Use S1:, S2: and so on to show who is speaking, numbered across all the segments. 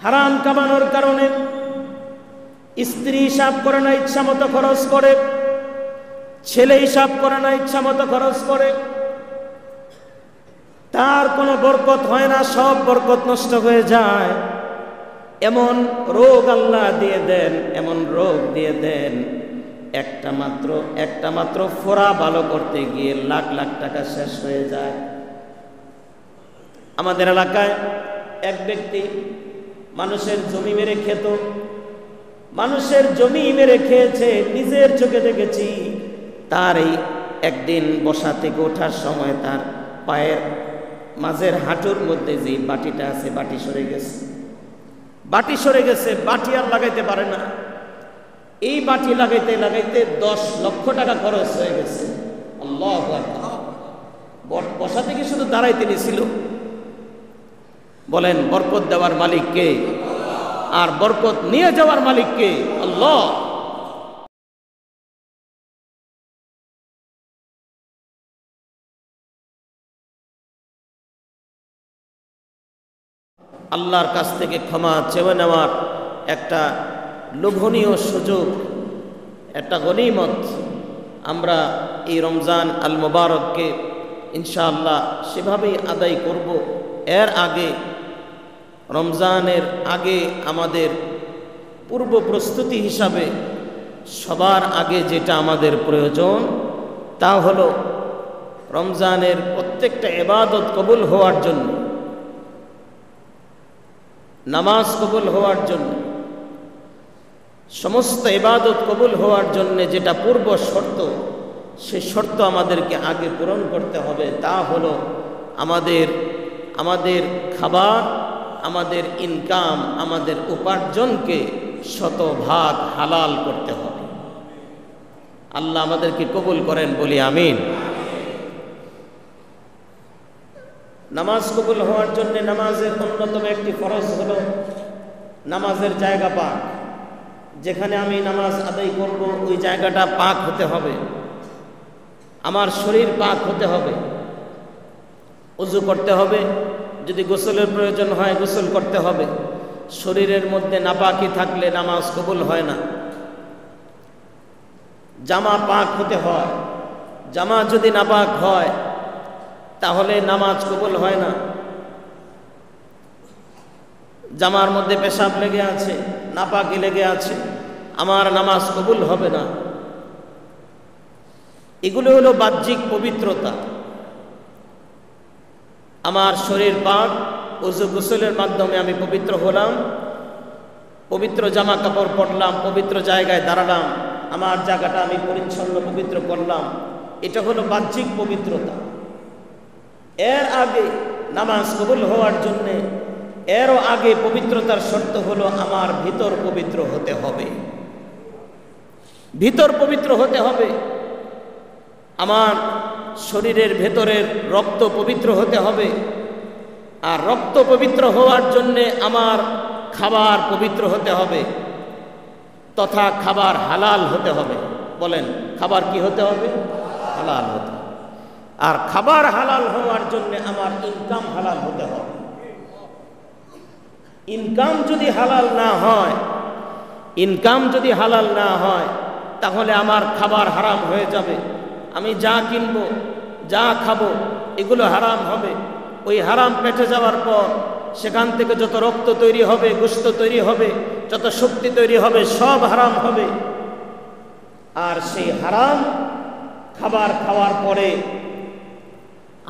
S1: হারাম কামানোর কারণে স্ত্রী হিসাব করে না, ইচ্ছা মতো খরচ করে, ছেলে হিসাব করে না, ইচ্ছা মতো খরচ করে, তার কোনো বরকত হয় না, সব বরকত নষ্ট হয়ে যায়। এমন রোগ আল্লাহ দিয়ে দেন, এমন রোগ দিয়ে দেন, একটা মাত্র ফোড়া ভালো করতে গিয়ে লাখ লাখ টাকা শেষ হয়ে যায়। আমাদের এলাকায় এক ব্যক্তি মানুষের জমি মেরে খেত, মানুষের জমি মেরে খেয়েছে, নিজের চোখে দেখেছি। তার এই একদিন বসা থেকে ওঠার সময় তার পায়ের মাঝের হাঁটুর মধ্যে যে বাটিটা আছে, বাটি সরে গেছে, বাটি আর লাগাইতে পারে না। এই বাটি লাগাইতে লাগাইতে 10 লক্ষ টাকা খরচ হয়ে গেছে। আল্লাহু আকবার। বসা থেকে শুধু দাঁড়াইতে নিছিল। বলেন বরকত দেওয়ার মালিক কে? আর বরকত নিয়ে যাওয়ার মালিক কে? আল্লাহ। আল্লাহর কাছ থেকে ক্ষমা চেয়ে নেওয়ার একটা লোভনীয় সুযোগ, একটা গনিমত। আমরা এই রমজান আল মুবারককে ইনশাআল্লাহ সেভাবেই আদায় করব। এর আগে, রমজানের আগে আমাদের পূর্ব প্রস্তুতি হিসাবে সবার আগে যেটা আমাদের প্রয়োজন তা হলো রমজানের প্রত্যেকটা ইবাদত কবুল হওয়ার জন্য, নামাজ কবুল হওয়ার জন্য, সমস্ত ইবাদত কবুল হওয়ার জন্য যেটা পূর্ব শর্ত, সে শর্ত আমাদেরকে আগে পূরণ করতে হবে। তা হলো আমাদের খাবার, আমাদের ইনকাম, আমাদের উপার্জনকে শতভাগ হালাল করতে হবে। আল্লাহ আমাদেরকে কবুল করেন, বলি আমিন। নামাজ কবুল হওয়ার জন্য নামাজের অন্যতম একটি ফরজ হলো নামাজের জায়গা পাক। যেখানে আমি নামাজ আদায় করব ওই জায়গাটা পাক হতে হবে, আমার শরীর পাক হতে হবে, ওযু করতে হবে, যদি গোসলের প্রয়োজন হয় গোসল করতে হবে। শরীরের মধ্যে নাপাকি থাকলে নামাজ কবুল হয় না। জামা পাক হতে হয়, জামা যদি নাপাক হয় তাহলে নামাজ কবুল হয় না। জামার মধ্যে পেশাব লেগে আছে, নাপাকি লেগে আছে, আমার নামাজ কবুল হবে না। এগুলো হলো বাহ্যিক পবিত্রতা। আমার শরীর পাক, ওযু গোসলের মাধ্যমে আমি পবিত্র হলাম, পবিত্র জামা কাপড় পরলাম, পবিত্র জায়গায় দাঁড়ালাম, আমার জায়গাটা আমি পরিচ্ছন্ন পবিত্র করলাম, এটা হলো বাহ্যিক পবিত্রতা। এর আগে নামাজ কবুল হওয়ার জন্যে এরও আগে পবিত্রতার শর্ত হলো আমার ভিতর পবিত্র হতে হবে, ভিতর পবিত্র হতে হবে। আমার শরীরের ভেতরের রক্ত পবিত্র হতে হবে, আর রক্ত পবিত্র হওয়ার জন্যে আমার খাবার পবিত্র হতে হবে, তথা খাবার হালাল হতে হবে। বলেন খাবার কি হতে হবে? হালাল হতে হবে। আর খাবার হালাল হওয়ার জন্য আমার ইনকাম হালাল হতে হবে। ইনকাম যদি হালাল না হয়, ইনকাম যদি হালাল না হয় তাহলে আমার খাবার হারাম হয়ে যাবে। আমি যা কিনবো, যা খাবো, এগুলো হারাম হবে। ওই হারাম পেটে যাওয়ার পর সেখান থেকে যত রক্ত তৈরি হবে, গোশত তৈরি হবে, যত শক্তি তৈরি হবে, সব হারাম হবে। আর সেই হারাম খাবার খাওয়ার পরে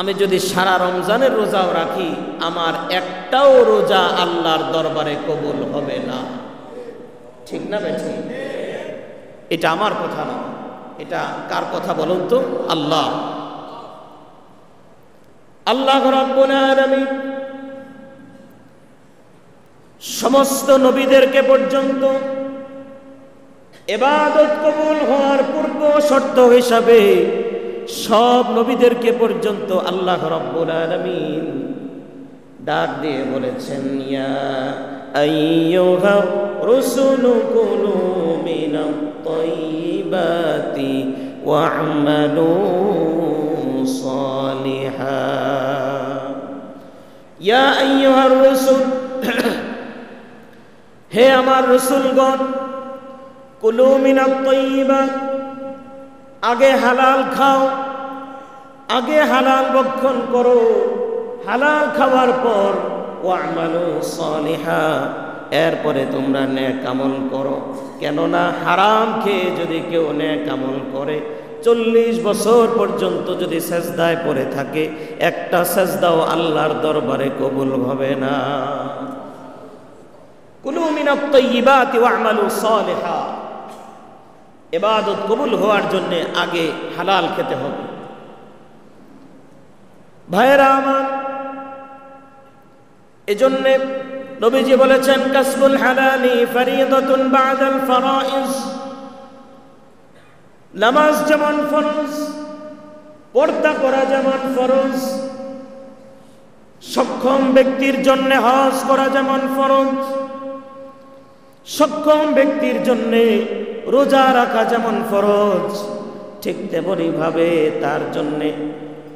S1: আমি যদি সারা রমজানের রোজাও রাখি, আমার একটাও রোজা আল্লাহর দরবারে কবুল হবে না। ঠিক না বেঠি? এটা আমার কথা না, এটা কার কথা বলুন তো? আল্লাহ। আল্লাহ রাব্বুল আলামিন সমস্ত নবীদেরকে পর্যন্ত ইবাদত কবুল হওয়ার পূর্ব শর্ত হিসাবে সব নবীদেরকে পর্যন্ত আল্লাহ রাব্বুল আলামিন ডাক দিয়ে বলেছেন, ইয়া আইয়ুহার রাসূলু কুলু মিনাত তাইয়্যিবাতি ওয়া'মালু সালিহা। ইয়া আইয়ুহার রাসূল, হে আমার রাসূলগণ, কুলু মিনাত তাইয়্যিবাত, আগে হালাল খাও, আগে হালাল ভক্ষণ করো, হালাল খাওয়ার পর ওয়া'মালু সালিহা, এরপরে তোমরা নেক আমল করো। কেননা হারাম খেয়ে যদি কেউ নেক আমল করে 40 বছর পর্যন্ত যদি সেজদায় পড়ে থাকে, একটা সেজদাও আল্লাহর দরবারে কবুল হবে না। কুলু মিনাত তাইয়্যিবাতি ওয়া'মালু সালিহা, ইবাদত কবুল হওয়ার জন্য আগে হালাল খেতে হবে। ভাইরা আমার, এজন্য নবীজি বলেছেন, কাসবুল হালালি ফরিদাতুন বা'দাল ফারাইজ, নামাজ যেমন ফরজ, পর্দা করা যেমন ফরজ, সক্ষম ব্যক্তির জন্য হজ করা যেমন ফরজ, সক্ষম ব্যক্তির জন্য রোজা রাখা যেমন ফরজ, ঠিক তেমনি ভাবে তার জন্য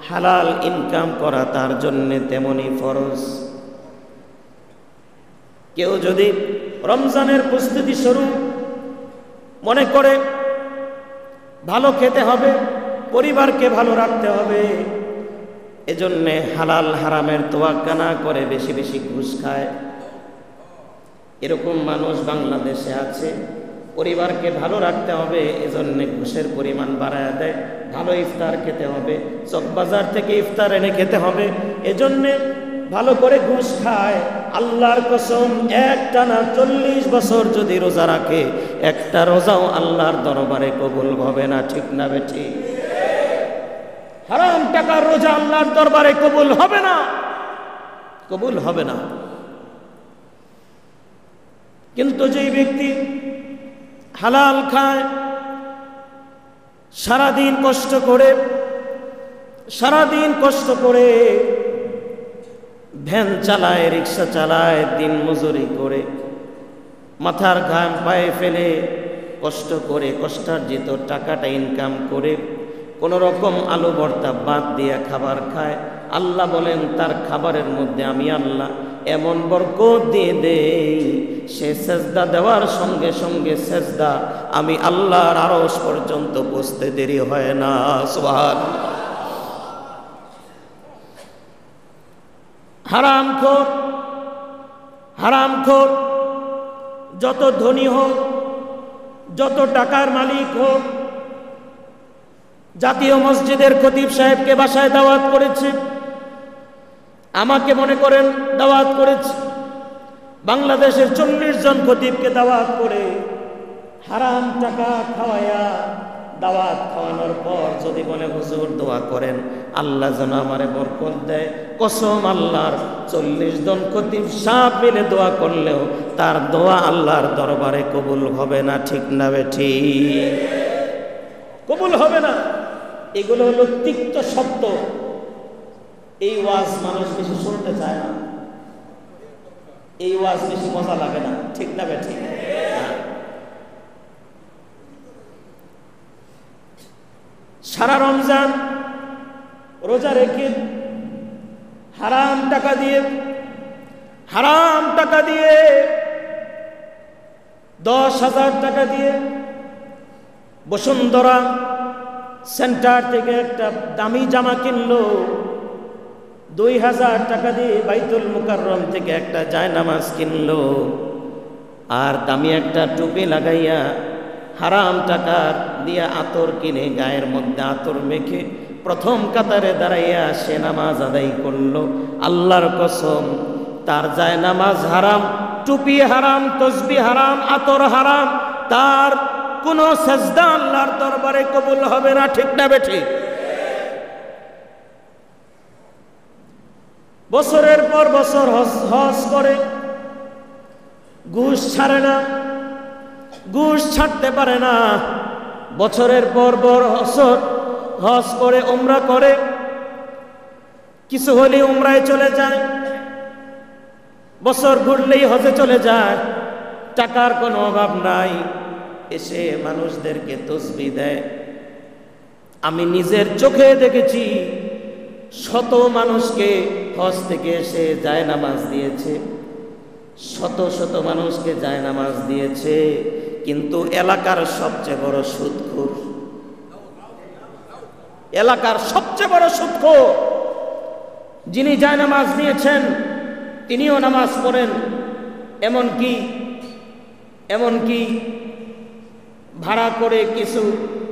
S1: হালাল ইনকাম করা তার জন্য তেমনি ফরজ। কেউ যদি রমজানের প্রস্তুতি স্বরূপ মনে করে ভালো খেতে হবে, পরিবারকে ভালো রাখতে হবে, এজন্য হালাল হারামের তোয়াক্কা না করে বেশি বেশি ঘুষ খায়, এরকম মানুষ বাংলাদেশে আছে। পরিবারকে ভালো রাখতে হবে এজন্য ঘুষের পরিমাণ বাড়ায় দেয়, ভালো ইফতার খেতে হবে, চকবাজার থেকে ইফতার এনে খেতে হবে, এজন্য ভালো করে ঘুষ খায়। আল্লাহর কসম, একটানা 40 বছর যদি রোজা রাখে, একটা রোজাও আল্লাহর দরবারে কবুল হবে না। ঠিক না বেঠি? হারাম টাকার রোজা আল্লাহর দরবারে কবুল হবে না, কবুল হবে না। কিন্তু যেই ব্যক্তি হালাল খায়, সারাদিন কষ্ট করে ভ্যান চালায়, রিক্সা চালায়, দিন মজুরি করে, মাথার ঘাম পায়ে ফেলে কষ্ট করে কষ্টার্জিত টাকাটা ইনকাম করে কোনো রকম আলু ভর্তা বাদ দিয়ে খাবার খায়, আল্লাহ বলেন তার খাবারের মধ্যে আমি আল্লাহ এমন বরকত দিয়ে দেই, সে সেজদা দেওয়ার সঙ্গে সঙ্গে সেজদা আমি আল্লাহর আরশ পর্যন্ত পৌঁছতে দেরি হয় না। সুবহানাল্লাহ। হারামখোর যত ধনী হোক, যত টাকার মালিক হোক, জাতীয় মসজিদের খতিব সাহেবকে বাসায় দাওয়াত করেছে, আমাকে মনে করেন দাওয়াত করেছে, বাংলাদেশের 40 জন খতিবকে দাওয়াত করে হারাম টাকা খাওয়ায়া দাওয়াত খাওয়ানোর পর যদি বলে হুজুর দোয়া করেন আল্লাহ যেন আমারে বরকত দেয়, কসম আল্লাহর 40 জন খতিব সাহেব মিলে দোয়া করলেও তার দোয়া আল্লাহর দরবারে কবুল হবে না। ঠিক না বেঠি? কবুল হবে না। এগুলো হলো তিক্ত শব্দ, এই ওয়াজ মানুষ বেশি শুনতে চায় না, এই ওয়াজ বেশি মজা লাগে না। ঠিক না বেঠি? সারা রমজান রোজা রেখে হারাম টাকা দিয়ে 10,000 টাকা দিয়ে বসুন্ধরা সেন্টার থেকে একটা দামি জামা কিনলো, 2,000 টাকা দিয়ে বাইতুল মুকাররম থেকে একটা জায়নামাজ কিনলো, আর দামি একটা টুপি লাগাইয়া হারাম টাকা দিয়া আতর কিনে গায়ের মধ্যে আতর মেখে প্রথম কাতারে দাঁড়াইয়া সে নামাজ আদায় করলো। আল্লাহর কসম, তার জায়নামাজ হারাম, টুপি হারাম, তসবিহ হারাম, আতর হারাম, তার কোনো সেজদা আল্লাহর দরবারে কবুল হবে না। ঠিক না বেঠি? বছরের পর বছর হজ করে, ঘুষ ছাড়ে না, ঘুষ ছাড়তে পারে না, বছরের পর বছর হজ করে, উমরা করে, কিছু হলে উমরায় চলে যায়, বছর ঘুরলেই হজে চলে যায়, টাকার কোনো অভাব নাই, এসে মানুষদেরকে তসবিহ দেয়। আমি নিজের চোখে দেখেছি শত মানুষকে হজ থেকে এসে জায়নামাজ দিয়েছে, শত শত মানুষকে জায়নামাজ দিয়েছে, কিন্তু এলাকার সবচেয়ে বড় সুদখোর, এলাকার সবচেয়ে বড় সুদখোর যিনি জায়নামাজ নিয়েছেন তিনিও নামাজ পড়েন, এমনকি ভাড়া করে কিছু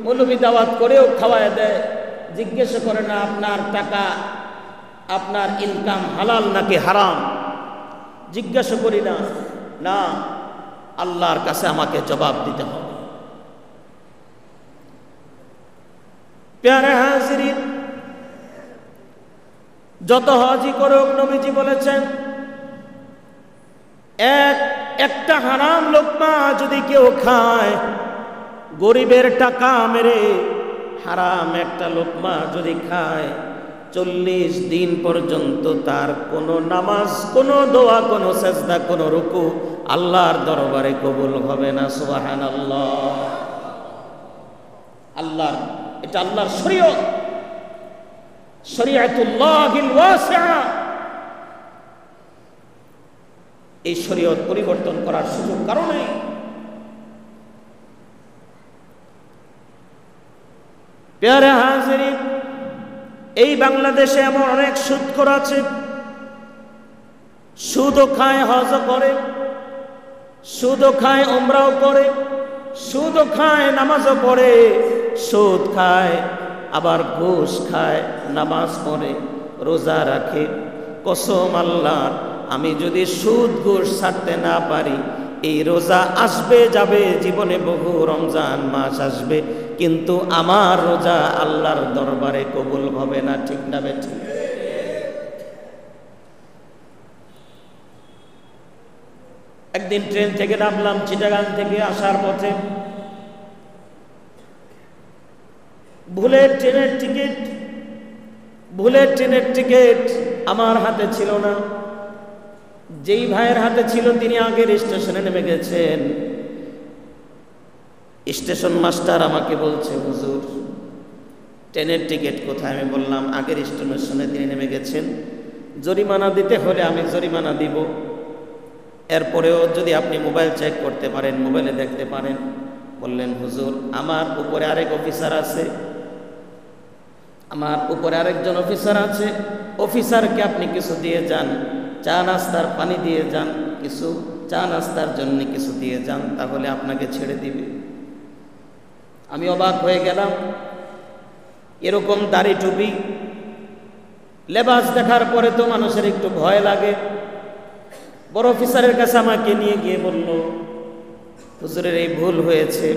S1: মৌলবি দাওয়াত করেও খাওয়ায় দেয়। জিজ্ঞেস করে না আপনার টাকা, আপনার ইনকাম হালাল নাকি হারাম, জিজ্ঞাসা করি না, না, আল্লাহর কাছে আমাকে জবাব দিতে হবে। প্যারে হাজিরিন, যত হজই করুক নবীজি বলেছেন একটা হারাম লোকমা যদি কেউ খায়, গরিবের টাকা মেরে হারাম একটা লোকমা যদি খায়, 40 দিন পর্যন্ত তার কোনো নামাজ, কোনো দোয়া, কোনো সেজদা, কোনো রুকু আল্লাহর দরবারে কবুল হবে না। সুবহানাল্লাহ। এটা আল্লাহর শরীয়ত, শরীয়তুল্লাহিল ওয়াসিআ। এই শরীয়ত পরিবর্তন করার সুযোগ কারো নেই। প্যারে হাজিরিন, এই বাংলাদেশে এমন অনেক সুদখোর আছে, সুদও খায়, হজও করে, সুদও খায়, উমরাও করে, সুদও খায়, নামাজও পড়ে, সুদ খায়, আবার ঘুষ খায়, নামাজ পড়ে, রোজা রাখে। কসম আল্লাহর, আমি যদি সুদ ঘুষ ছাড়তে না পারি, এই রোজা আসবে যাবে, জীবনে বহু রমজান মাস আসবে, কিন্তু আমার রোজা আল্লাহর দরবারে কবুল হবে না। ঠিক না বেঠিক? একদিন ট্রেন থেকে নামলাম, চিটাগাং থেকে আসার পথে ভুলে ট্রেনের টিকিট আমার হাতে ছিল না। যেই ভাইয়ের হাতে ছিল তিনি আগের স্টেশনে নেমে গেছেন। স্টেশন মাস্টার আমাকে বলছে, হুজুর ট্রেনের টিকিট কোথায়? আমি বললাম আগের স্টেশনে তিনি নেমে গেছেন, জরিমানা দিতে হলে আমি জরিমানা দিব, এরপরেও যদি আপনি মোবাইল চেক করতে পারেন, মোবাইলে দেখতে পারেন। বললেন, হুজুর আমার উপরে আরেক অফিসার আছে, আমার উপরে আরেকজন অফিসার আছে, অফিসারকে আপনি কিছু দিয়ে যান, চা নাস্তার পানি দিয়ে যান, কিছু চা নাস্তার জন্য কিছু দিয়ে যান, তাহলে আপনাকে ছেড়ে দিবে। আমি অবাক হয়ে গেলাম। এরকম দাড়ি টুপি লেবাস দেখার পরে তো মানুষের একটু ভয় লাগে। বড় অফিসারের কাছে আমাকে নিয়ে গিয়ে বলল, হুজুরের এই ভুল হয়েছে।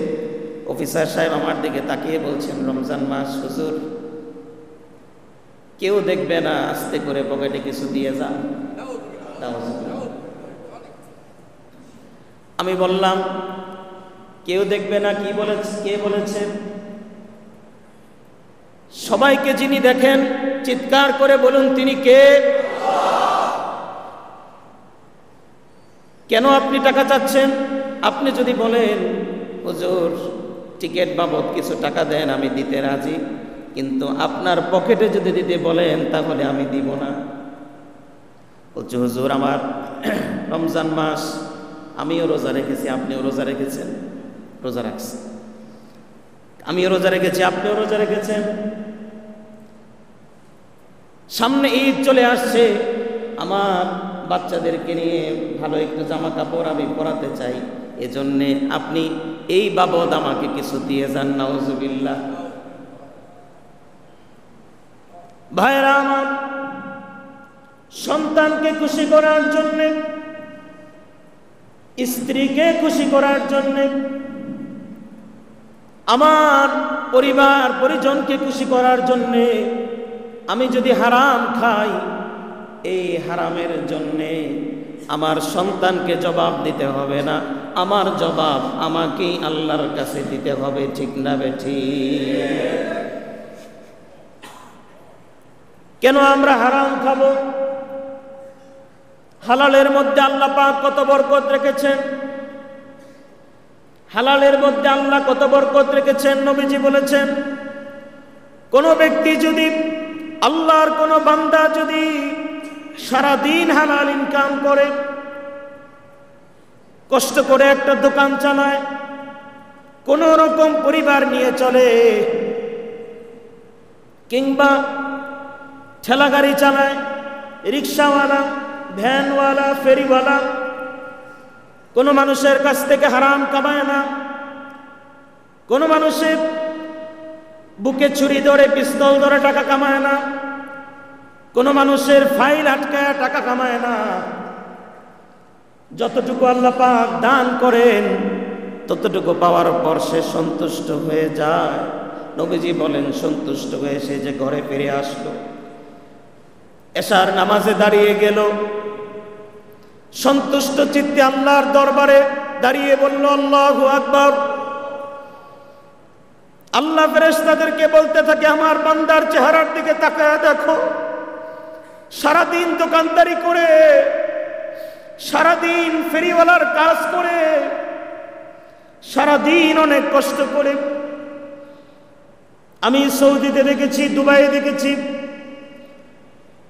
S1: অফিসার সাহেব আমার দিকে তাকিয়ে বলছেন, রমজান মাস হুজুর, কেউ দেখবে না, আস্তে করে পকেটে কিছু দিয়ে যান। আমি বললাম, কেউ দেখবে না কি বলেছে? কে বলেছে? সবাইকে যিনি দেখেন চিৎকার করে বলুন তিনি কে? কেন আপনি টাকা চাচ্ছেন? আপনি যদি বলেন হুজুর টিকিট বাবদ কিছু টাকা দেন, আমি দিতে রাজি, কিন্তু আপনার পকেটে যদি দিতে বলেন তাহলে আমি দিব না। বলছে, হুজুর আমার রমজান মাস, আমিও রোজা রেখেছি, আপনিও রোজা রেখেছেন, রোজা রাখছি, আমিও রোজা রেখেছি, আপনিও রোজা রেখেছেন, সামনে ঈদ চলে আসছে, আমার বাচ্চাদেরকে নিয়ে ভালো একটু জামা কাপড় আমি পরাতে চাই, এজন্যে আপনি এই বাবদ আমাকে কিছু দিয়ে যান। নাউজুবিল্লাহ। ভাইরা আমার, সন্তানকে খুশি করার জন্যে, স্ত্রীকে খুশি করার জন্যে, আমার পরিবার পরিজনকে খুশি করার জন্যে আমি যদি হারাম খাই, এই হারামের জন্যে আমার সন্তানকে জবাব দিতে হবে না, আমার জবাব আমাকেই আল্লাহর কাছে দিতে হবে। ঠিক না বেঠিক? কেন আমরা হারাম খাবো? হালালের মধ্যে আল্লাহ পাক কত বরকত রেখেছেন, হালালের মধ্যে আল্লাহ কত বরকত রেখেছেন। নবীজি বলেছেন, কোন ব্যক্তি যদি, আল্লাহর কোন বান্দা যদি সারাদিন হালাল ইনকাম করে, কষ্ট করে একটা দোকান চালায়, কোনো রকম পরিবার নিয়ে চলে, কিংবা ঠেলা গাড়ি চালায়, রিক্সাওয়ালা, ভ্যানওয়ালা, ফেরিওয়ালা, কোনো মানুষের কাছ থেকে হারাম কামায় না, কোনো মানুষের বুকে ছুরি ধরে পিস্তল ধরে টাকা কামায় না, কোনো মানুষের ফাইল আটকায় টাকা কামায় না। যতটুকু আল্লাহ পাক দান করেন ততটুকু পাওয়ার পর সে সন্তুষ্ট হয়ে যায়। নবীজি বলেন, সন্তুষ্ট হয়ে সে যে ঘরে ফিরে আসলো, এশার নামাজে দাঁড়িয়ে গেল, সন্তুষ্ট চিত্তে আল্লাহর দরবারে দাঁড়িয়ে বলল, আল্লাহু আকবার। আল্লাহ ফেরেশতাদেরকে বলতে থাকে, আমার বান্দার চেহারার দিকে তাকায় দেখো, সারাদিন দোকানদারি করে, সারাদিন ফেরিওয়ালার কাজ করে, সারাদিন অনেক কষ্ট করে। আমি সৌদিতে দেখেছি, দুবাইয়ে দেখেছি,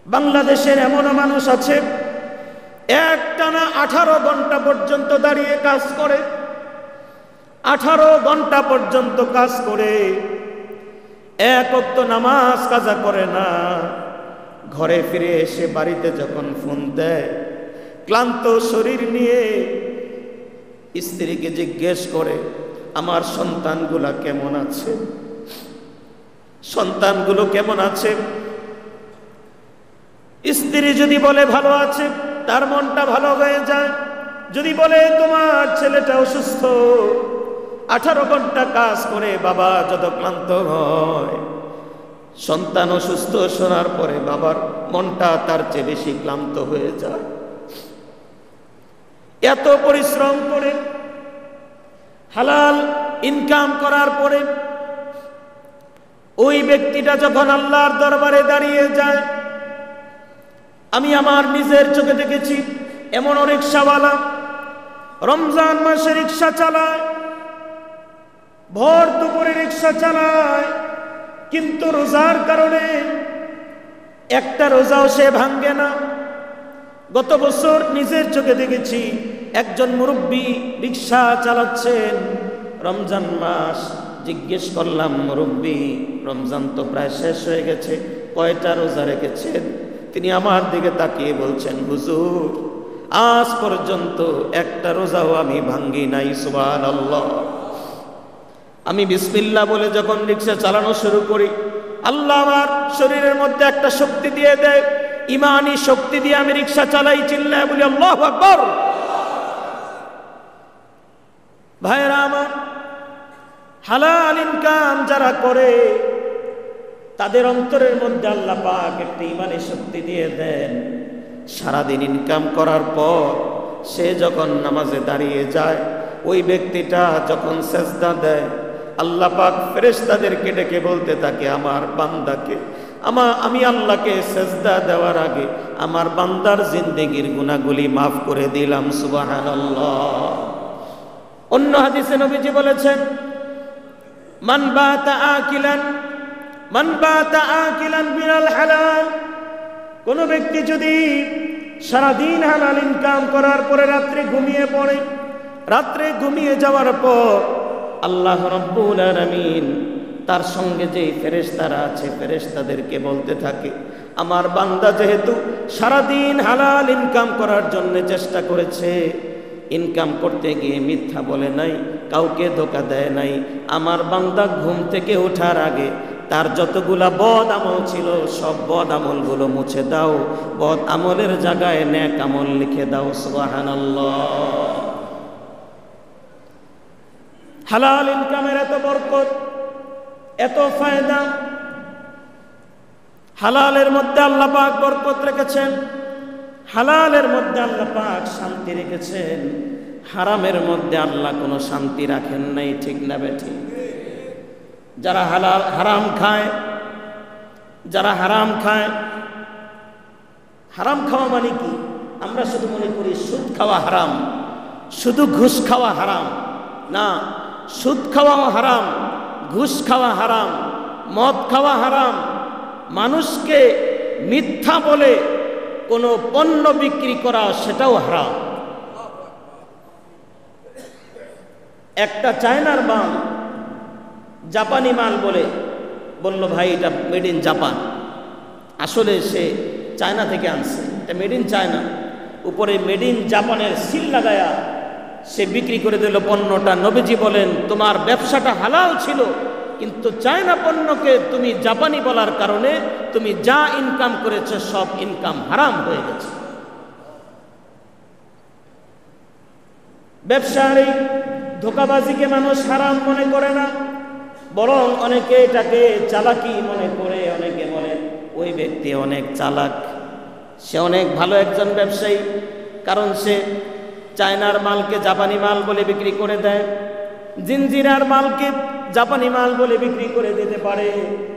S1: বাংলাদেশের এমনও মানুষ আছে একটানা 18 ঘন্টা পর্যন্ত দাঁড়িয়ে কাজ করে, 18 ঘন্টা পর্যন্ত কাজ করে, এক ওয়াক্ত নামাজ কাজা করে না। ঘরে ফিরে এসে বাড়িতে যখন ফোন দেয়, ক্লান্ত শরীর নিয়ে স্ত্রীকে জিজ্ঞেস করে, আমার সন্তানগুলা কেমন আছে, সন্তানগুলো কেমন আছে। স্ত্রী যদি বলে ভালো আছে, তার মনটা ভালো হয়ে যায়। যদি বলে তোমার ছেলেটা অসুস্থ, 18 ঘন্টা কাজ করে বাবা যত ক্লান্ত হয়, সন্তান অসুস্থ শোনার পরে বাবার মনটা তার চেয়ে বেশি ক্লান্ত হয়ে যায়। এত পরিশ্রম করে হালাল ইনকাম করার পরে ওই ব্যক্তিটা যখন আল্লাহর দরবারে দাঁড়িয়ে যায়, আমি আমার নিজের চোখে দেখেছি এমন রিকশাওয়ালা রমজান মাসে রিকশা চালায়, ভোর দুপুরে রিকশা চালায়, কিন্তু রোজার কারণে একটা রোজাও সে ভাঙ্গে না। গত বছর নিজের চোখে দেখেছি একজন মুরব্বী রিকশা চালাচ্ছেন, রমজান মাস। জিজ্ঞেস করলাম, মুরব্বী রমজান তো প্রায় শেষ হয়ে গেছে, কয়টা রোজা রেখেছেন? তিনি আমার দিকে তাকিয়ে বলছেন, হুজুর আজ পর্যন্ত একটা রোজাও আমি ভাঙ্গি নাই। সুবহানাল্লাহ। আমি বিসমিল্লাহ বলে যখন রিকশা চালানো শুরু করি, আল্লাহ আমার শরীরের মধ্যে একটা শক্তি দিয়ে দেয়, ইমানি শক্তি দিয়ে আমি রিকশা চালাই, চিল্লায় বলি আল্লাহু আকবার। ভাইরা আমার, হালাল ইনকাম যারা করে তাদের অন্তরের মধ্যে আল্লাহ পাক একটা ইমানি শক্তি দিয়ে দেন। সারাদিন ইনকাম করার পর সে যখন নামাজে দাঁড়িয়ে যায়, ওই ব্যক্তিটা যখন সেজদা দেয়, আল্লাহ পাক ফেরেশতাদেরকে ডেকে বলতে থাকে, আমার বান্দাকে আমি আল্লাহকে সেজদা দেওয়ার আগে আমার বান্দার জিন্দেগির গুনাহগুলি মাফ করে দিলাম। সুবহানাল্লাহ। অন্য হাদিসে নবীজি বলেছেন, মান বাতা আকিলান বিনাল হালাল, কোন ব্যক্তি যদি সারাদিন হালাল ইনকাম করার পরে রাত্রে ঘুমিয়ে পড়ে, রাত্রে ঘুমিয়ে যাওয়ার পর আল্লাহ রাব্বুল আলামিন তার সঙ্গে যেই ফেরেশতারা আছে ফেরেশতাদেরকে বলতে থাকে, আমার বান্দা যেহেতু সারাদিন হালাল ইনকাম করার জন্য চেষ্টা করেছে, ইনকাম করতে গিয়ে মিথ্যা বলে নাই, কাউকে ধোঁকা দেয় নাই, আমার বান্দা ঘুম থেকে ওঠার আগে তার যতগুলা বদ আমল ছিল সব বদ আমলগুলো মুছে দাও, বদ আমলের জায়গায় নেক আমল লিখে দাও। সুবহানাল্লাহ। হালাল ইনকামের এত বরকত, এত ফায়দা। হালালের মধ্যে আল্লাহ পাক বরকত রেখেছেন, হালালের মধ্যে আল্লাহ পাক শান্তি রেখেছেন, হারামের মধ্যে আল্লাহ কোনো শান্তি রাখেন নাই। ঠিক না বেঠিক? যারা হারাম খায়, যারা হারাম খায়, হারাম খাওয়া মানে কি? আমরা শুধু মনে করি সুদ খাওয়া হারাম, শুধু ঘুষ খাওয়া হারাম। না, সুদ খাওয়াও হারাম, ঘুষ খাওয়া হারাম, মদ খাওয়া হারাম, মানুষকে মিথ্যা বলে কোনো পণ্য বিক্রি করা সেটাও হারাম। একটা চায়নার মাল জাপানি মাল বলল ভাই এটা মেড ইন জাপান, আসলে সে চায়না থেকে আনছে, এটা মেড ইন চায়না, উপরে মেড ইন জাপানের সিল লাগায়া সে বিক্রি করে দিল পণ্যটা। নবীজি বলেন তোমার ব্যবসাটা হালাল ছিল, কিন্তু চায়না পণ্যকে তুমি জাপানি বলার কারণে তুমি যা ইনকাম করেছো সব ইনকাম হারাম হয়ে গেছে। ব্যবসার এই ধোঁকাবাজিকে মানুষ হারাম মনে করে না, বরং অনেকে এটাকে চালাকি মনে করে। অনেকে বলে ওই ব্যক্তি অনেক চালাক, সে অনেক ভালো একজন ব্যবসায়ী, কারণ সে চায়নার মালকে জাপানি মাল বলে বিক্রি করে দেয়, জিনজিরার মালকে জাপানি মাল বলে বিক্রি করে দিতে পারে,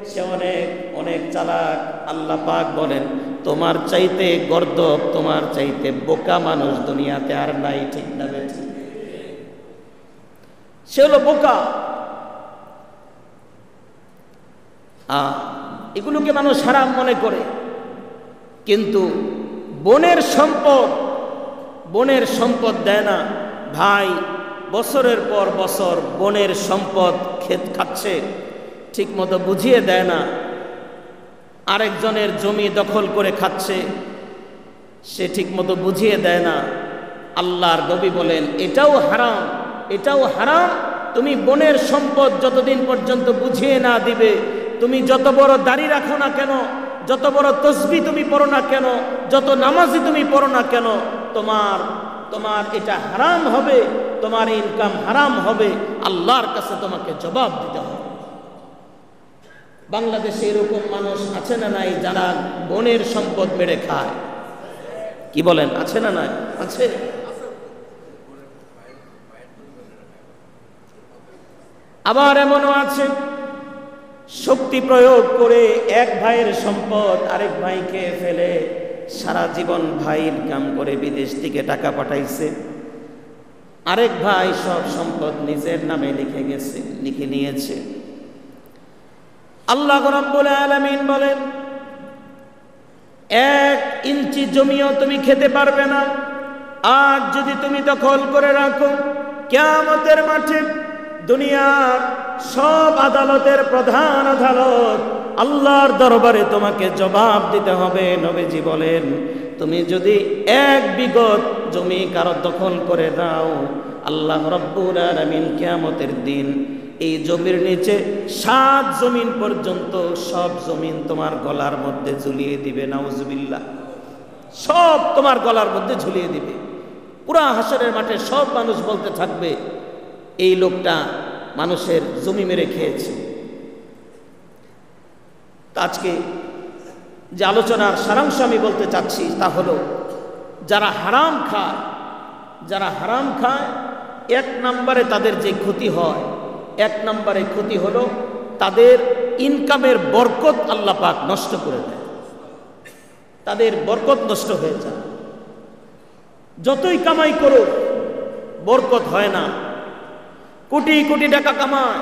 S1: সে অনেক অনেক চালাক। আল্লাহ পাক বলেন তোমার চাইতে গর্দভ, তোমার চাইতে বোকা মানুষ দুনিয়াতে আর নাই। ঠিক না বেঠিক? সে হলো বোকা। এগুলোকে মানুষ হারাম মনে করে, কিন্তু বনের সম্পদ দেয় না ভাই। বছরের পর বছর বনের সম্পদ ক্ষেত খাচ্ছে, ঠিক মতো বুঝিয়ে দেয় না। আরেকজনের জমি দখল করে খাচ্ছে, সে ঠিক মতো বুঝিয়ে দেয় না। আল্লাহর নবী বলেন এটাও হারাম, এটাও হারাম। তুমি বনের সম্পদ যতদিন পর্যন্ত বুঝিয়ে না দিবে, তুমি যত বড় দাড়ি রাখো না কেন, যত বড় তসবিহ তুমি পড়ো না কেন, যত নামাজি তুমি পড়ো না কেন, তোমার এটা হারাম হবে, তোমার ইনকাম হারাম হবে, আল্লাহর কাছে তোমাকে জবাব দিতে হবে। বাংলাদেশে এরকম মানুষ আছে না নাই যারা বনের সম্পদ মেরে খায়? কি বলেন, আছে না নাই? আছে। আবার এমনও আছে শক্তি প্রয়োগ করে এক ভাইয়ের সম্পদ আরেক ভাইকে ফেলে সারা জীবন ভাই ইনকাম করে বিদেশ থেকে টাকা পাঠাইছে, আরেক ভাই সব সম্পদ নিজের নামে লিখে নিয়েছে। আল্লাহ রাব্বুল আলামিন বলেন 1 ইঞ্চি জমিও তুমি খেতে পারবে না, আর যদি তুমি দখল করে রাখো, কিয়ামতের মাঠে দুনিয়ার সব আদালতের প্রধান আদালত আল্লাহর দরবারে তোমাকে জবাব দিতে হবে। নবীজি বলেন তুমি যদি 1 বিঘত জমি কারো দখল করে দাও, আল্লাহ রাব্বুল আলামিন কিয়ামতের দিন এই জমির নিচে 7 জমিন পর্যন্ত সব জমিন তোমার গলার মধ্যে ঝুলিয়ে দিবে। নাউজুবিল্লাহ। সব তোমার গলার মধ্যে ঝুলিয়ে দিবে। পুরা হাসরের মাঠে সব মানুষ বলতে থাকবে এই লোকটা মানুষের জমি মেরে খেয়েছে। আজকে যে আলোচনার সারাংশ আমি বলতে চাচ্ছি তা হলো যারা হারাম খায় 1 নম্বরে তাদের যে ক্ষতি হয়, 1 নম্বরে ক্ষতি হলো তাদের ইনকামের বরকত আল্লাহ পাক নষ্ট করে দেয়, তাদের বরকত নষ্ট হয়ে যায়। যতই কামাই করো বরকত হয় না। কোটি কোটি টাকা কামায়,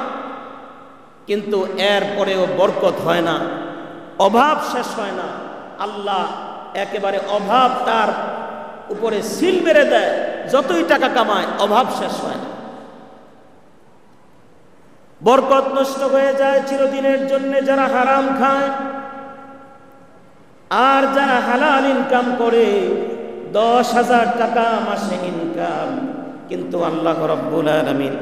S1: কিন্তু এর পরেও বরকত হয় না, অভাব শেষ হয় না। আল্লাহ একেবারে অভাব তার উপরে সিল মেরে দেয়। যতই টাকা কামায় অভাব শেষ হয় না, বরকত নষ্ট হয়ে যায় চিরদিনের জন্য যারা হারাম খায়। আর যারা হালাল ইনকাম করে 10,000 টাকা মাসে ইনকাম, কিন্তু আল্লাহ রাব্বুল আলামিন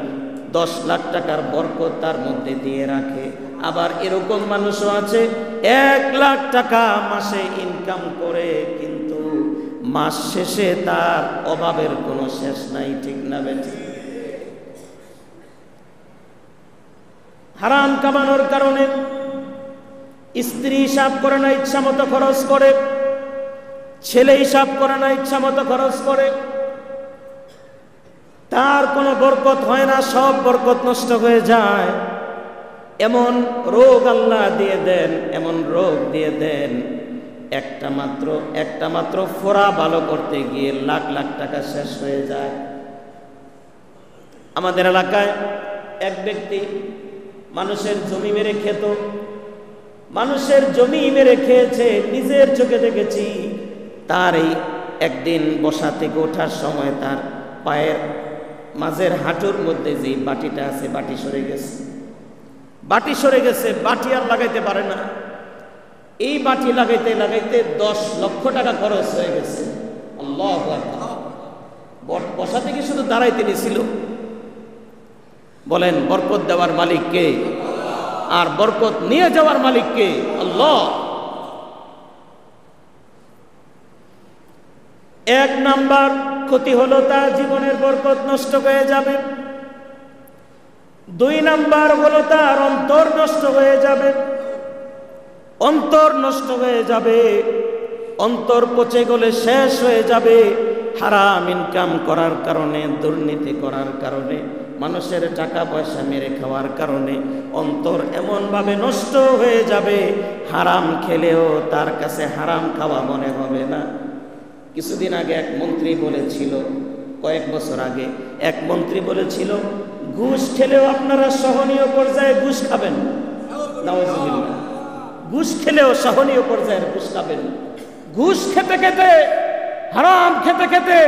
S1: 10 লাখ টাকার বরকত তার মধ্যে দিয়ে রাখে। আবার এরকম মানুষও আছে 1 লাখ টাকা মাসে ইনকাম করে, কিন্তু মাস শেষে তার অভাবের কোনো শেষ নাই। ঠিক না বেঠিক? হারাম কামানোর কারণে স্ত্রী হিসাব করে না, ইচ্ছা মতো খরচ করে, ছেলে হিসাব করে না, ইচ্ছা মতো খরচ করে, তার কোনো বরকত হয় না, সব বরকত নষ্ট হয়ে যায়। এমন রোগ আল্লাহ দিয়ে দেন, এমন রোগ দিয়ে দেন, একটা মাত্র ফোড়া ভালো করতে গিয়ে লাখ লাখ টাকা শেষ হয়ে যায়। আমাদের এলাকায় এক ব্যক্তি মানুষের জমি মেরে খেত, মানুষের জমি মেরে খেয়েছে, নিজের চোখে দেখেছি। তার এই একদিন বসা থেকে ওঠার সময় তার পায়ের মাঝের হাঁটুর মধ্যে যে বাটিটা আছে বাটি সরে গেছে, বাটি সরে গেছে, বাটি আর লাগাইতে পারে না। এই বাটি লাগাইতে লাগাইতে 10 লক্ষ টাকা খরচ হয়ে গেছে। আল্লাহু আকবার। বসা থেকে শুধু দাঁড়াইতে নিছিল। বলেন বরকত দেওয়ার মালিক কে? আর বরকত নিয়ে যাওয়ার মালিক কে? আল্লাহ। এক নাম্বার ক্ষতি হলো তার জীবনের বরকত নষ্ট হয়ে যাবে। 2 নাম্বার হলো তার অন্তর নষ্ট হয়ে যাবে। অন্তর নষ্ট হয়ে যাবে, অন্তর পচে গলে শেষ হয়ে যাবে। হারাম ইনকাম করার কারণে, দুর্নীতি করার কারণে, মানুষের টাকা পয়সা মেরে খাওয়ার কারণে অন্তর এমনভাবে নষ্ট হয়ে যাবে, হারাম খেলেও তার কাছে হারাম খাওয়া মনে হবে না। কিছুদিন আগে এক মন্ত্রী বলেছিল, কয়েক বছর আগে এক মন্ত্রী বলেছিল, ঘুষ খেলেও আপনারা সহনীয় পর্যায়ে ঘুষ খাবেন। নাউজুবিল্লাহ। ঘুষ খেলেও সহনীয় পর্যায়ের ঘুষ খাবেন। ঘুষ খেতে খেতে, হারাম খেতে খেতে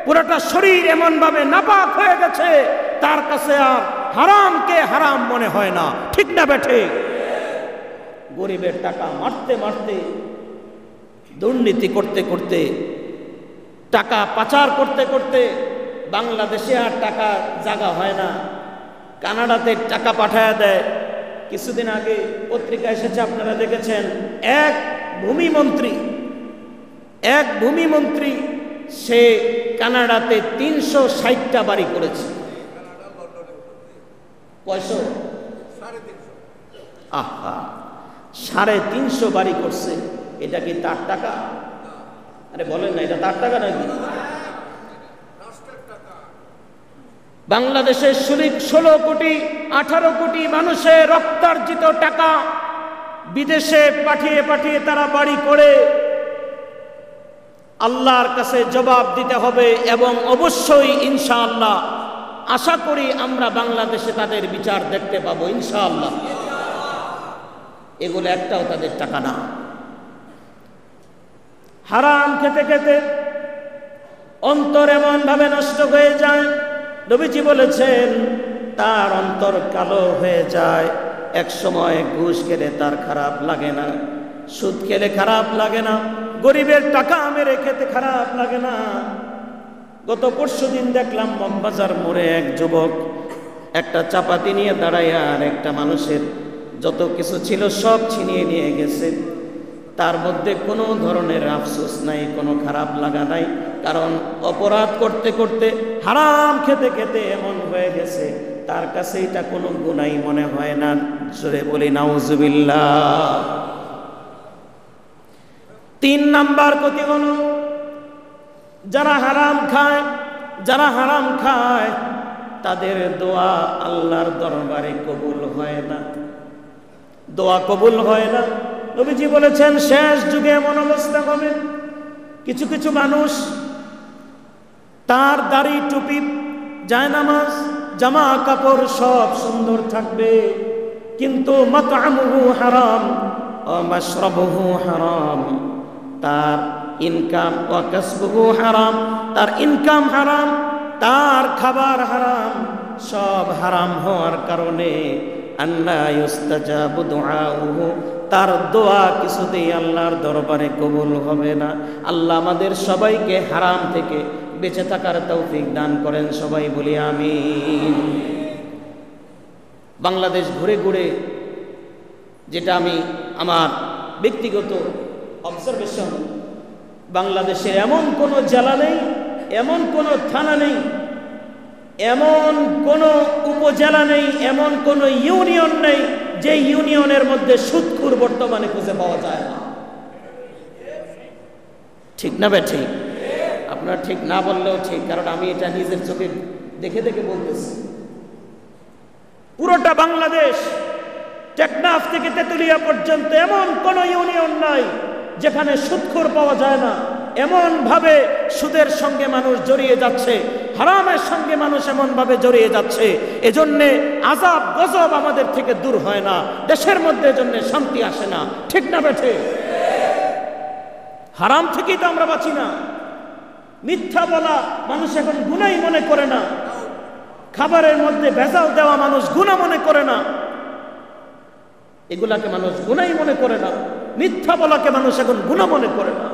S1: পুরোটা শরীর এমনভাবে নাপাক হয়ে গেছে, তার কাছে আর হারামকে হারাম মনে হয় না। ঠিক না বেঠে? গরিবের টাকা মারতে মারতে, দুর্নীতি করতে করতে, টাকা পাচার করতে করতে বাংলাদেশে আর টাকা জায়গা হয় না। কানাডাতে টাকা পাঠায় দেয়। কিছুদিন আগে পত্রিকা এসেছে, আপনারা দেখেছেন, এক ভূমিমন্ত্রী সে কানাডাতে 360টা বাড়ি করেছে। কয়শো? আহা, 350 বাড়ি করছে। এটা কি তার টাকা? আরে বলেন না, এটা তার টাকা নাকি? বাংলাদেশের 16 কোটি 18 কোটি মানুষের রক্তার্জিত টাকা বিদেশে পাঠিয়ে পাঠিয়ে তারা বাড়ি করে। আল্লাহর কাছে জবাব দিতে হবে এবং অবশ্যই ইনশাআল্লাহ আশা করি আমরা বাংলাদেশে তাদের বিচার দেখতে পাবো ইনশাআল্লাহ। এগুলো একটাও তাদের টাকা না। হারাম খেতে খেতে অন্তর এমন ভাবে নষ্ট হয়ে যায়, নবীজি বলেছেন তার অন্তর কালো হয়ে যায়। এক সময় ঘুষ খেলে তার খারাপ লাগে না, সুদ খেলে খারাপ লাগে না, গরিবের টাকা মেরে খেতে খারাপ লাগে না। গত পরশুদিন দেখলাম মগবাজার মোড়ে এক যুবক একটা চাপাতি নিয়ে দাঁড়াইয়া আর একটা মানুষের যত কিছু ছিল সব ছিনিয়ে নিয়ে গেছে। তার মধ্যে কোনো ধরনের আফসোস নাই, কোনো খারাপ লাগা নাই, কারণ অপরাধ করতে করতে, হারাম খেতে খেতে এমন হয়ে গেছে তার কাছে এটা কোনো গুনাহ মনে হয় না। জোরে বলি নাউজুবিল্লাহ। 3 নাম্বার ক্ষতি হলো যারা হারাম খায় তাদের দোয়া আল্লাহর দরবারে কবুল হয় না। দোয়া কবুল হয় না। নবীজি বলেছেন শেষ যুগে এমন অবস্থা হবে, কিছু কিছু মানুষ তার দাড়ি, টুপি, জায়নামাজ, জামা কাপড় সব সুন্দর থাকবে, কিন্তু মাতআমুহু হারাম ওয়া মাশরাবুহু হারাম, তার ইনকাম ওয়া কাসবুহু হারাম, তার ইনকাম হারাম, তার খাবার হারাম। সব হারাম হওয়ার কারণে আন্না ইউস্তাজাবু দুআউহু, তার দোয়া কিছুতেই আল্লাহর দরবারে কবুল হবে না। আল্লাহ আমাদের সবাইকে হারাম থেকে বেঁচে থাকার তৌফিক দান করেন, সবাই বলি আমিন। বাংলাদেশ ঘুরে ঘুরে যেটা আমি আমার ব্যক্তিগত অবজারভেশন, বাংলাদেশের এমন কোনো জেলা নেই, এমন কোনো থানা নেই, এমন কোনো উপজেলা নেই, এমন কোনো ইউনিয়ন নেই যে ইউনিয়নের মধ্যে সুদখোর বর্তমানে খুঁজে পাওয়া যায় না। ঠিক না বে ঠিক? আপনারা ঠিক না বললেও ঠিক, কারণ আমি এটা নিজের চোখে দেখে দেখে বলতেছি। পুরোটা বাংলাদেশ টেকনাফ থেকে তেতুলিয়া পর্যন্ত এমন কোন ইউনিয়ন নাই যেখানে সুদখোর পাওয়া যায় না। এমন ভাবে সুদের সঙ্গে মানুষ জড়িয়ে যাচ্ছে, হারামের সঙ্গে মানুষ এমন ভাবে জড়িয়ে যাচ্ছে, এজন্যে আযাব গজব আমাদের থেকে দূর হয় না, দেশের মধ্যে এজন্য শান্তি আসে না। ঠিক না বেঠে? হারাম থেকেই তো আমরা বাঁচি না। মিথ্যা বলা মানুষ এখন গুনাহ মনে করে না। খাবারের মধ্যে ভেজাল দেওয়া মানুষ গুনাহ মনে করে না, এগুলাকে মানুষ গুনাহই মনে করে না। মিথ্যা বলাকে মানুষ এখন গুনাহ মনে করে না।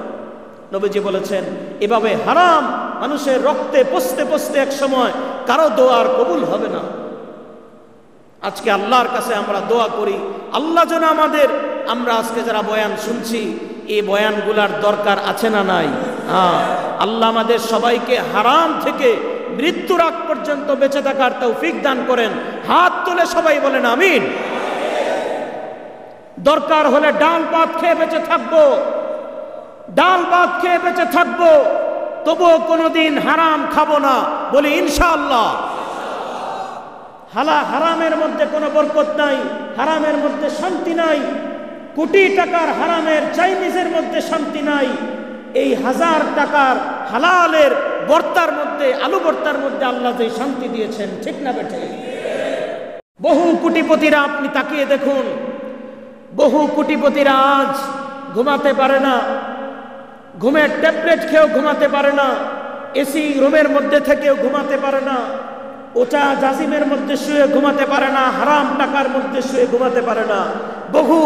S1: নবীজি বলেছেন এভাবে হারাম মানুষের রক্তে পচতে পচতে এক সময় কারো দোয়া আর কবুল হবে না। আজকে আল্লাহর কাছে আমরা দোয়া করি, আল্লাহ যেন আমরা আজকে যারা বয়ান শুনছি এই বয়ানগুলার দরকার আছে না নাই? আল্লাহ আমাদের সবাইকে হারাম থেকে মৃত্যুর আগ পর্যন্ত বেঁচে থাকার তৌফিক দান করেন। হাত তুলে সবাই বলেন আমিন। দরকার হলে ডাল ভাত খেয়ে বেঁচে থাকবো, ডাল ভাত খেয়ে বেঁচে থাকবো, তবুও কোনোদিন হারাম খাবো না, বলি ইনশাআল্লাহ। হারামের মধ্যে কোনো বরকত নাই, হারামের মধ্যে শান্তি নাই। কোটি টাকার হারামের চাইনিজের মধ্যে শান্তি নাই। এই 1000 টাকার হালালের ভর্তার মধ্যে, আলু ভর্তার মধ্যে আল্লাহ যে শান্তি দিয়েছেন, ঠিক না বেঠে? বহু কোটিপতিরা আপনি তাকিয়ে দেখুন, বহু কোটিপতিরা আজ ঘুমাতে পারে না, ঘুমের ট্যাবলেট খেয়েও ঘুমাতে পারে না, এসি রুমের মধ্যে থেকেও ঘুমাতে পারে না, ওটা জাজিমের মধ্যে শুয়ে ঘুমাতে পারে না, হারাম টাকার মধ্যে শুয়ে ঘুমাতে পারে না। বহু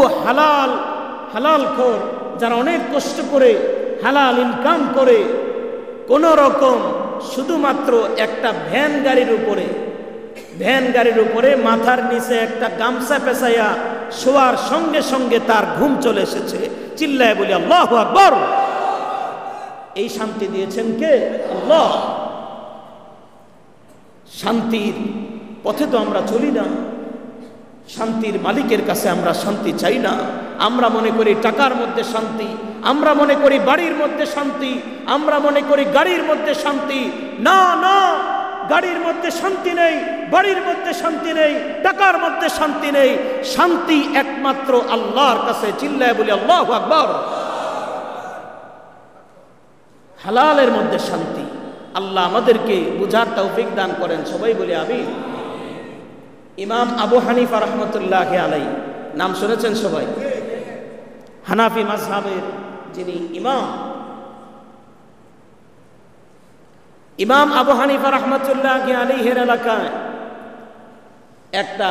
S1: হালাল খোর যারা অনেক কষ্ট করে হালাল ইনকাম করে কোন রকম শুধুমাত্র একটা ভ্যান গাড়ির উপরে মাথার নিচে একটা গামছা পেঁচাইয়া শোয়ার সঙ্গে সঙ্গে তার ঘুম চলে এসেছে, চিল্লায় বলি আল্লাহু আকবার। এই শান্তি দিয়েছেন কে? আল্লাহ। শান্তির পথে তো আমরা চলি না, শান্তির মালিকের কাছে আমরা শান্তি চাই না। আমরা মনে করি টাকার মধ্যে শান্তি, আমরা মনে করি বাড়ির মধ্যে শান্তি, আমরা মনে করি গাড়ির মধ্যে শান্তি। না না, গাড়ির মধ্যে শান্তি নেই, বাড়ির মধ্যে শান্তি নেই, টাকার মধ্যে শান্তি নেই। শান্তি একমাত্র আল্লাহর কাছে, চিল্লায় বলি আল্লাহু আকবার। হালালের মধ্যে শান্তি। আল্লাহ আমাদেরকে বুঝার তৌফিক দান করেন, সবাই বলি আমিন। ইমাম আবু হানিফা রহমতুল্লাহ আলাইহি, নাম শুনেছেন সবাই? হানাফি মাযহাবের যিনি ইমাম আবু হানিফা রহমতুল্লাহ আলাইহির এলাকায় একটা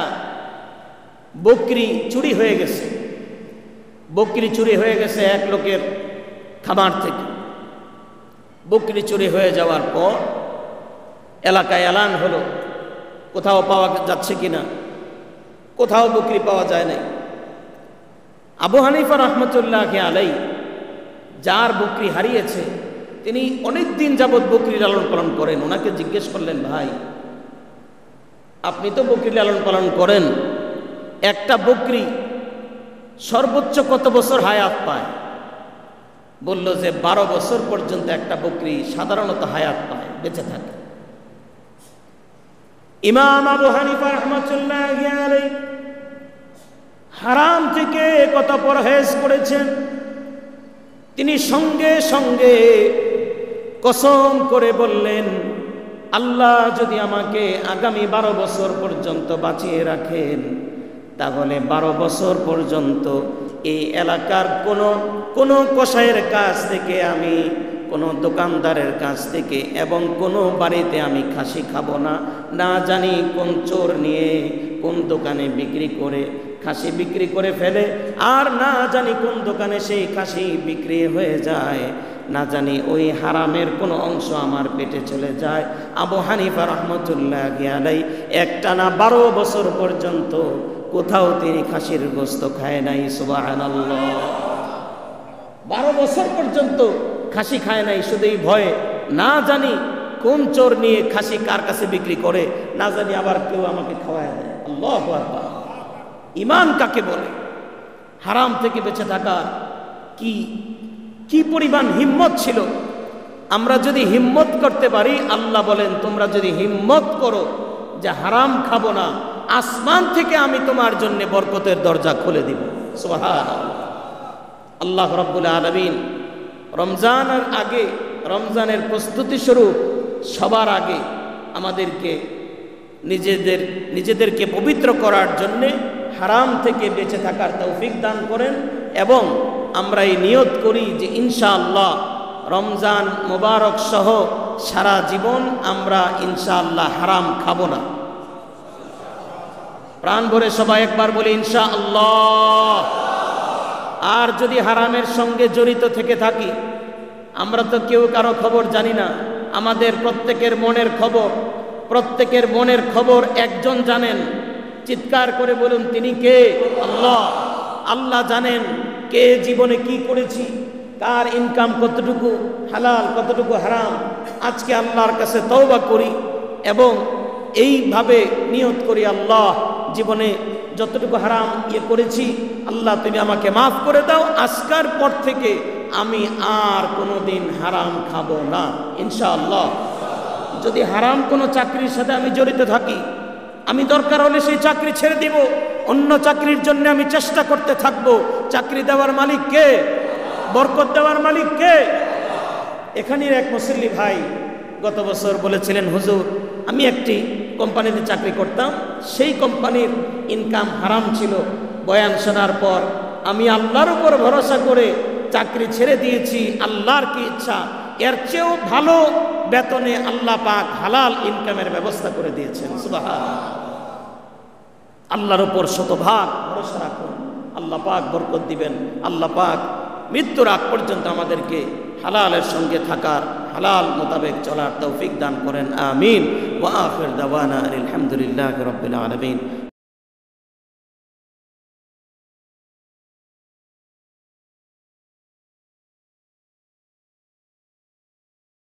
S1: বকরি চুরি হয়ে গেছে। বকরি চুরি হয়ে গেছে এক লোকের খামার থেকে। বকরি চুরি হয়ে যাওয়ার পর এলাকায় এলান হলো, কোথাও পাওয়া যাচ্ছে কিনা। কোথাও বকরি পাওয়া যায় নাই। আবু হানিফা রহমতুল্লাহ আলাইহি যার বকরি হারিয়েছে তিনি অনেক দিন যাবৎ বকরি লালন পালন করেন। ওনাকে জিজ্ঞেস করলেন, ভাই আপনি তো বকরি লালন পালন করেন, একটা বকরি সর্বোচ্চ কত বছর হায়াত পায়? বলল যে 12 বছর পর্যন্ত একটা বকরি সাধারণত হায়াত পায়, বেঁচে থাকে। ইমাম আবু হানিফা রহমাতুল্লাহ আলাইহি হারাম থেকে কত পরহেজ করেছেন। তিনি সঙ্গে সঙ্গে কসম করে বললেন, আল্লাহ যদি আমাকে আগামী 12 বছর পর্যন্ত বাঁচিয়ে রাখেন, তাহলে 12 বছর পর্যন্ত এই এলাকার কোনো কসাইয়ের কাছ থেকে, আমি কোনো দোকানদারের কাছ থেকে এবং কোনো বাড়িতে আমি খাসি খাবো না। না জানি কোন চোর নিয়ে কোন দোকানে বিক্রি করে খাসি বিক্রি করে ফেলে, আর না জানি কোন দোকানে সেই খাসি বিক্রি হয়ে যায়, না জানি ওই হারামের কোনো অংশ আমার পেটে চলে যায়। আবু হানিফা রহমতুল্লাহ আলাইহি একটানা 12 বছর পর্যন্ত কোথাও তিনি খাসির গোশত খায় নাই। সুবহানাল্লাহ। 12 বছর পর্যন্ত খাসি খায় নাই, শুধু এই ভয়ে না জানি কোন চোর নিয়ে খাসি কার কাছে বিক্রি করে, না জানি আবার কেউ আমাকে খাওয়ায় দেয়। আল্লাহু আকবার। ঈমান কাকে বলে? হারাম থেকে বেঁচে থাকার কি পরিমাণ হিম্মত ছিল। আমরা যদি হিম্মত করতে পারি, আল্লাহ বলেন তোমরা যদি হিম্মত করো যে হারাম খাবো না, আসমান থেকে আমি তোমার জন্য বরকতের দরজা খুলে দিব। সুবহানাল্লাহ। আল্লাহ রাব্বুল আলামিন রমজানের আগে, রমজানের প্রস্তুতি স্বরূপ সবার আগে আমাদেরকে নিজেদেরকে পবিত্র করার জন্যে হারাম থেকে বেঁচে থাকার তৌফিক দান করেন। এবং আমরা এই নিয়ত করি যে ইনশাআল্লাহ রমজান মোবারক সহ সারা জীবন আমরা ইনশাআল্লাহ হারাম খাবো না। প্রাণ ভরে সবাই একবার বলি ইনশাআল্লাহ। আর যদি হারামের সঙ্গে জড়িত থেকে থাকি, আমরা তো কেউ কারো খবর জানি না, আমাদের প্রত্যেকের মনের খবর একজন জানেন। চিৎকার করে বলুন, তিনি কে? আল্লাহ। আল্লাহ জানেন কে জীবনে কি করেছি, কার ইনকাম কতটুকু হালাল কতটুকু হারাম। আজকে আল্লাহর কাছে তওবা করি এবং এইভাবে নিয়ত করি, আল্লাহ জীবনে যতটুকু হারাম করেছি, আল্লাহ তুমি আমাকে মাফ করে দাও। আজকের পর থেকে আমি আর কোনোদিন হারাম খাবো না ইনশাআল্লাহ। যদি হারাম কোনো চাকরির সাথে আমি জড়িত থাকি, আমি দরকার হলে সেই চাকরি ছেড়ে দিব, অন্য চাকরির জন্য আমি চেষ্টা করতে থাকবো। চাকরি দেওয়ার মালিক কে? বরকত দেওয়ার মালিক কে? এখানের এক মুসল্লি ভাই গত বছর বলেছিলেন, হুজুর আমি একটি কোম্পানিতে চাকরি করতাম, সেই কোম্পানির ইনকাম হারাম ছিল। বয়ান শোনার পর আমি আল্লাহর উপর ভরসা করে চাকরি ছেড়ে দিয়েছি। আল্লাহর কি ইচ্ছা, এর চেয়েও ভালো বেতনে আল্লাহ পাক হালাল ইনকামের ব্যবস্থা করে দিয়েছেন। সুবহানাল্লাহ। আল্লাহর উপর শতভাগ ভরসা রাখুন, আল্লাহ পাক বরকত দিবেন। আল্লাহ পাক মৃত্যুর আগ পর্যন্ত আমাদেরকে হালালের সঙ্গে থাকার, হালাল মোতাবেক চলার তৌফিক দান করেন। আমিন। ওয়া আখির দাওয়ানা আলহামদুলিল্লাহি রাব্বিল আলামিন।